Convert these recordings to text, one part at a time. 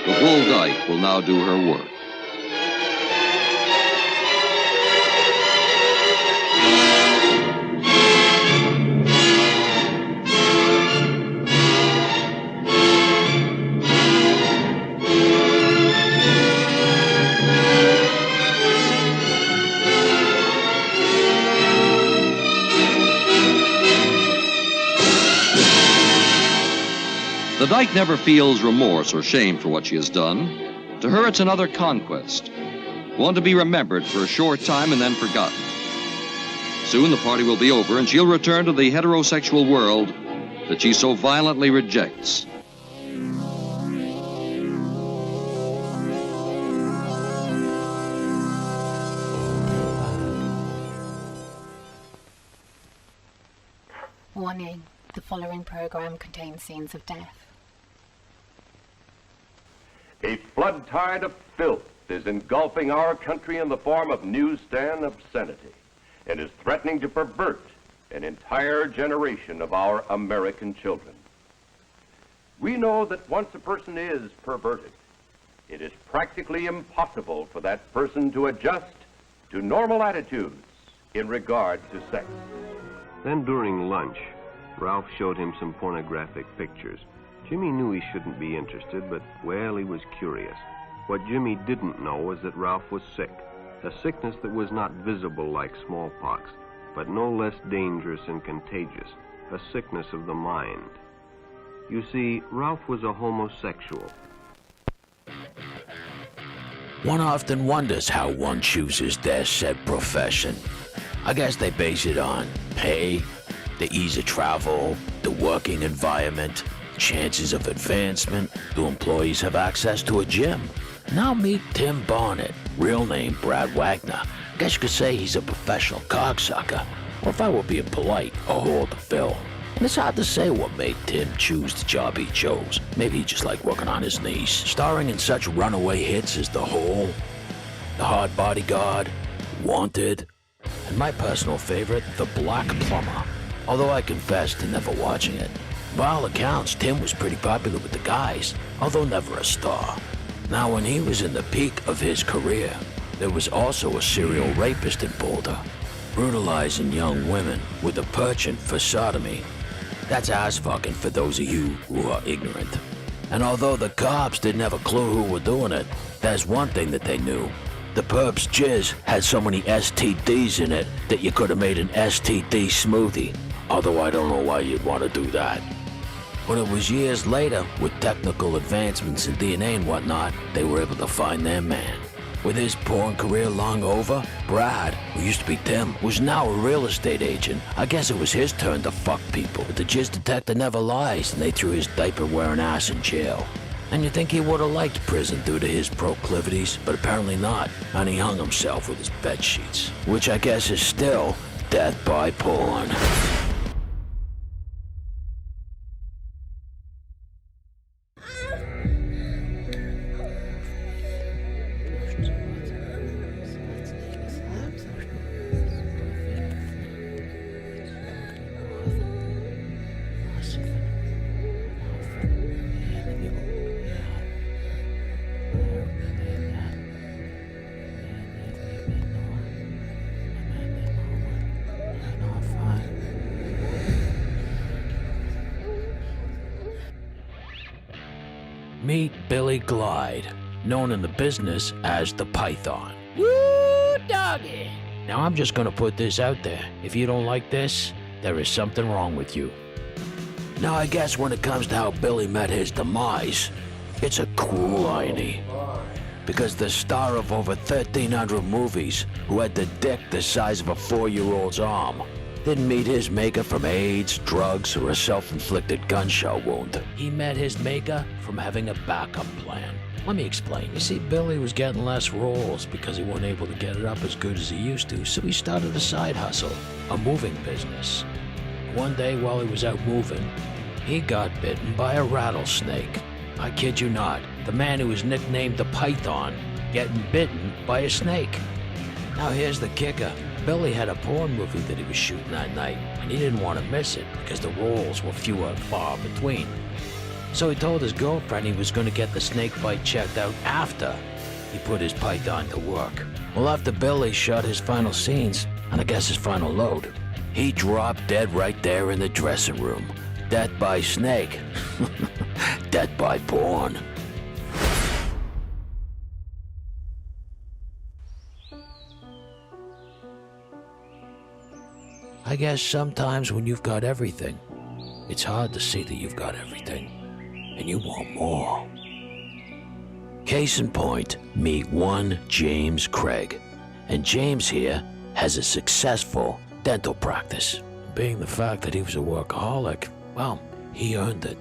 The bull dyke will now do her work. The dyke never feels remorse or shame for what she has done. To her, it's another conquest, one to be remembered for a short time and then forgotten. Soon the party will be over, and she'll return to the heterosexual world that she so violently rejects. Warning, the following program contains scenes of death. A flood tide of filth is engulfing our country in the form of newsstand obscenity and is threatening to pervert an entire generation of our American children. We know that once a person is perverted, it is practically impossible for that person to adjust to normal attitudes in regard to sex. Then during lunch, Ralph showed him some pornographic pictures. Jimmy knew he shouldn't be interested, but, well, he was curious. What Jimmy didn't know was that Ralph was sick, a sickness that was not visible like smallpox, but no less dangerous and contagious, a sickness of the mind. You see, Ralph was a homosexual. One often wonders how one chooses their said profession. I guess they base it on pay, the ease of travel, the working environment, chances of advancement. Do employees have access to a gym? Now meet Tim Barnett, real name Brad Wagner. Guess you could say he's a professional cocksucker, or if I were being polite, a whore to fill. And it's hard to say what made Tim choose the job he chose. Maybe he just liked working on his knees. Starring in such runaway hits as The Hole, The Hard Bodyguard, Wanted, and my personal favorite, The Black Plumber. Although I confess to never watching it. By all accounts, Tim was pretty popular with the guys, although never a star. Now, when he was in the peak of his career, there was also a serial rapist in Boulder, brutalizing young women with a penchant for sodomy. That's ass fucking for those of you who are ignorant. And although the cops didn't have a clue who were doing it, there's one thing that they knew. The perp's jizz had so many STDs in it that you could have made an STD smoothie. Although I don't know why you'd want to do that. When it was years later, with technical advancements in DNA and whatnot, they were able to find their man. With his porn career long over, Brad, who used to be Tim, was now a real estate agent. I guess it was his turn to fuck people. But the jizz detector never lies, and they threw his diaper-wearing ass in jail. And you think he would have liked prison due to his proclivities, but apparently not. And he hung himself with his bed sheets, which I guess is still death by porn. Meet Billy Glide, known in the business as the Python. Woo, doggy! Now I'm just gonna put this out there. If you don't like this, there is something wrong with you. Now I guess when it comes to how Billy met his demise, it's a cruel irony. Because the star of over 1,300 movies, who had the dick the size of a 4-year-old's arm, didn't meet his maker from AIDS, drugs, or a self-inflicted gunshot wound. He met his maker from having a backup plan. Let me explain. You see, Billy was getting less roles because he wasn't able to get it up as good as he used to, so he started a side hustle, a moving business. One day while he was out moving, he got bitten by a rattlesnake. I kid you not, the man who was nicknamed the Python, getting bitten by a snake. Now here's the kicker. Billy had a porn movie that he was shooting that night, and he didn't want to miss it because the roles were few and far between. So he told his girlfriend he was going to get the snake bite checked out after he put his python to work. Well, after Billy shot his final scenes, and I guess his final load, he dropped dead right there in the dressing room. Death by snake. Death by porn. I guess sometimes when you've got everything, it's hard to see that you've got everything, and you want more. Case in point, meet one James Craig. And James here has a successful dental practice. Being the fact that he was a workaholic, well, he earned it,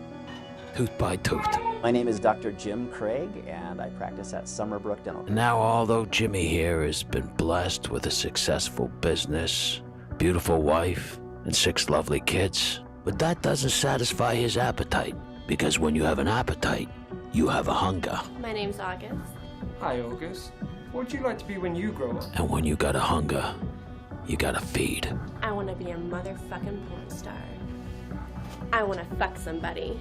tooth by tooth. My name is Dr. Jim Craig, and I practice at Summerbrook Dental. Now, although Jimmy here has been blessed with a successful business, beautiful wife, and 6 lovely kids, but that doesn't satisfy his appetite, because when you have an appetite, you have a hunger. My name's August. Hi, August. What would you like to be when you grow up? And when you got a hunger, you gotta feed. I want to be a motherfucking porn star. I want to fuck somebody.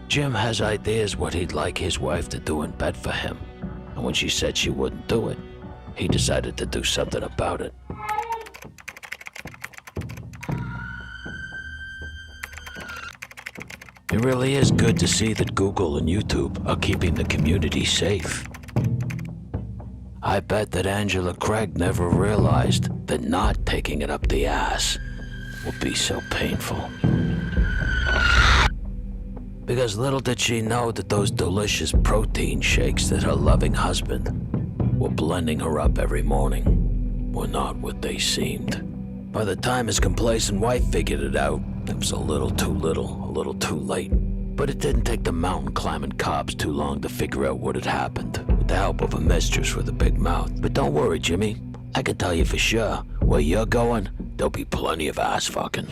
Jim has ideas what he'd like his wife to do in bed for him, and when she said she wouldn't do it, he decided to do something about it. It really is good to see that Google and YouTube are keeping the community safe. I bet that Angela Craig never realized that not taking it up the ass would be so painful. Because little did she know that those delicious protein shakes that her loving husband were blending her up every morning were not what they seemed. By the time his complacent wife figured it out, it was a little too late. But it didn't take the mountain climbing cops too long to figure out what had happened, with the help of a mistress with a big mouth. But don't worry, Jimmy. I can tell you for sure, where you're going, there'll be plenty of ass fucking.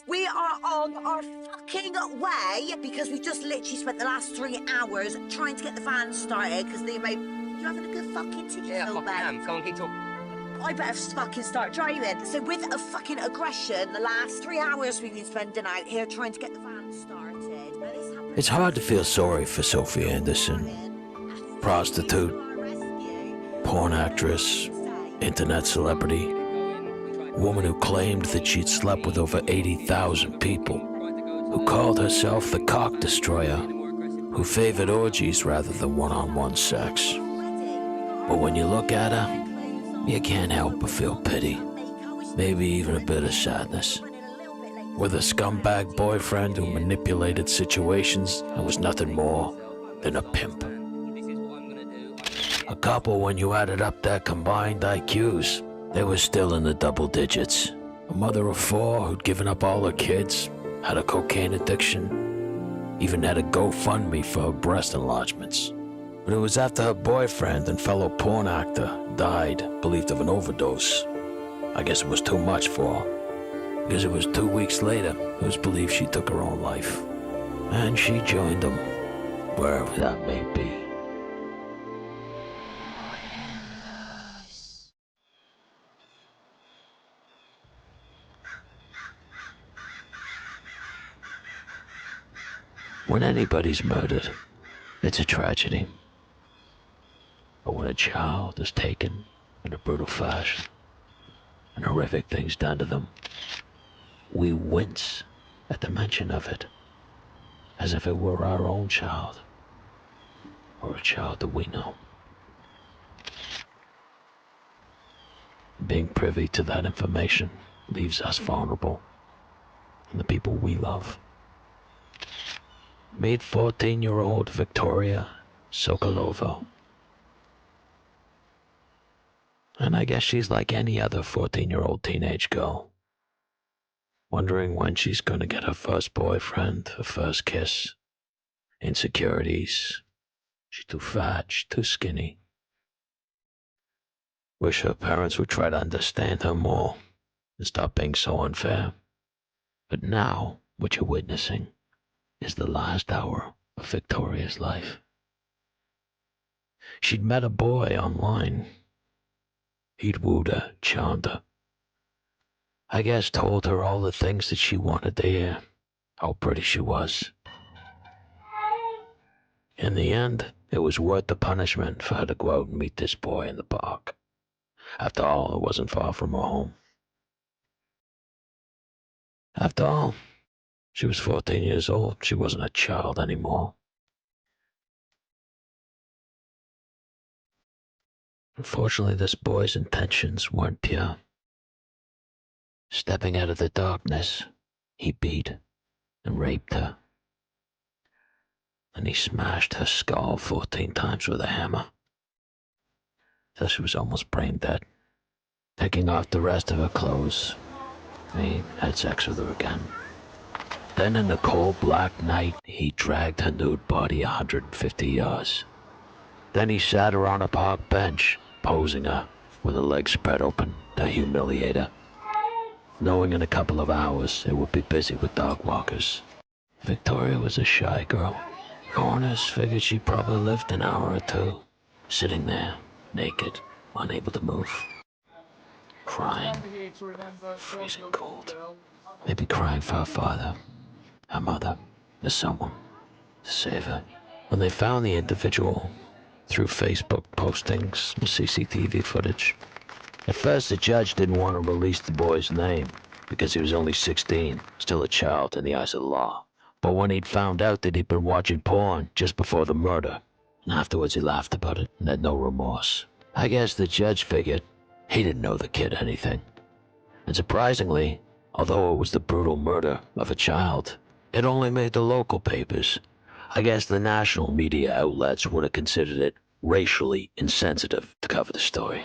We are on our fucking way because we just literally spent the last 3 hours trying to get the van started because they made... You having a good fucking tea, Yeah, Phil, fucking Ben? am. Go on, keep talking. I better fucking start driving. So with a fucking aggression, the last 3 hours we've been spending out here trying to get the van started. Now, this happened... It's hard to feel sorry for Sophie Anderson. Prostitute, porn actress, internet celebrity, woman who claimed that she'd slept with over 80,000 people, who called herself the cock destroyer, who favored orgies rather than one-on-one sex. But when you look at her, you can't help but feel pity, maybe even a bit of sadness. With a scumbag boyfriend who manipulated situations and was nothing more than a pimp. A couple, when you added up their combined IQs, they were still in the double digits. A mother of 4 who'd given up all her kids, had a cocaine addiction, even had a GoFundMe for her breast enlargements. But it was after her boyfriend and fellow porn actor died, believed of an overdose. I guess it was too much for her, because it was 2 weeks later it was believed she took her own life. And she joined them, wherever that may be. When anybody's murdered, it's a tragedy. But when a child is taken in a brutal fashion and horrific things done to them, we wince at the mention of it, as if it were our own child, or a child that we know. Being privy to that information leaves us vulnerable, and the people we love. Meet 14-year-old Victoria Sokolova. And I guess she's like any other 14-year-old teenage girl, wondering when she's gonna get her first boyfriend, her first kiss. Insecurities. She's too fat, she's too skinny. Wish her parents would try to understand her more and stop being so unfair. But now, what you're witnessing is the last hour of Victoria's life. She'd met a boy online. He'd wooed her, charmed her. I guess told her all the things that she wanted to hear. how pretty she was. In the end, it was worth the punishment for her to go out and meet this boy in the park. After all, it wasn't far from her home. After all, she was 14 years old. She wasn't a child anymore. Unfortunately, this boy's intentions weren't pure. Stepping out of the darkness, he beat and raped her. And he smashed her skull 14 times with a hammer, till she was almost brain dead. Taking off the rest of her clothes, he had sex with her again. Then in the cold black night, he dragged her nude body 150 yards. Then he sat her on a park bench, posing her with her legs spread open to humiliate her, knowing in a couple of hours it would be busy with dog walkers. Victoria was a shy girl. Coroners figured she probably lived an hour or two, sitting there, naked, unable to move. Crying, freezing cold. Maybe crying for her father, her mother, or someone to save her. When they found the individual through Facebook postings and CCTV footage, at first the judge didn't want to release the boy's name because he was only 16, still a child in the eyes of the law. But when he'd found out that he'd been watching porn just before the murder, and afterwards he laughed about it and had no remorse. I guess the judge figured he didn't know the kid anything. And surprisingly, although it was the brutal murder of a child, it only made the local papers. I guess the national media outlets would have considered it racially insensitive to cover the story.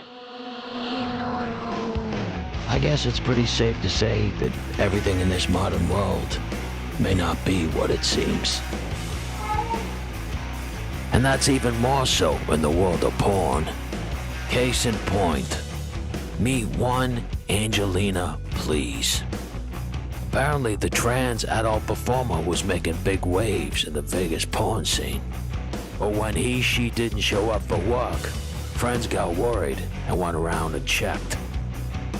I guess it's pretty safe to say that everything in this modern world may not be what it seems. And that's even more so in the world of porn. Case in point, meet one Angelina Please. Apparently the trans adult performer was making big waves in the Vegas porn scene. But when she didn't show up for work, friends got worried and went around and checked.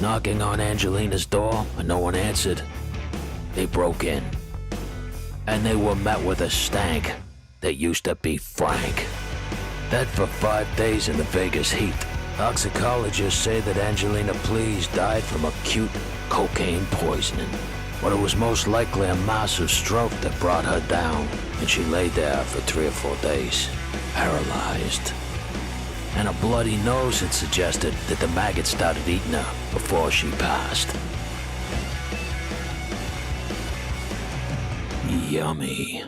Knocking on Angelina's door and no one answered, they broke in. And they were met with a stank that used to be frank. Then for 5 days in the Vegas heat, toxicologists say that Angelina Please died from acute cocaine poisoning. But it was most likely a massive stroke that brought her down, and she lay there for 3 or 4 days, paralyzed. And a bloody nose had suggested that the maggot started eating her before she passed. Yummy.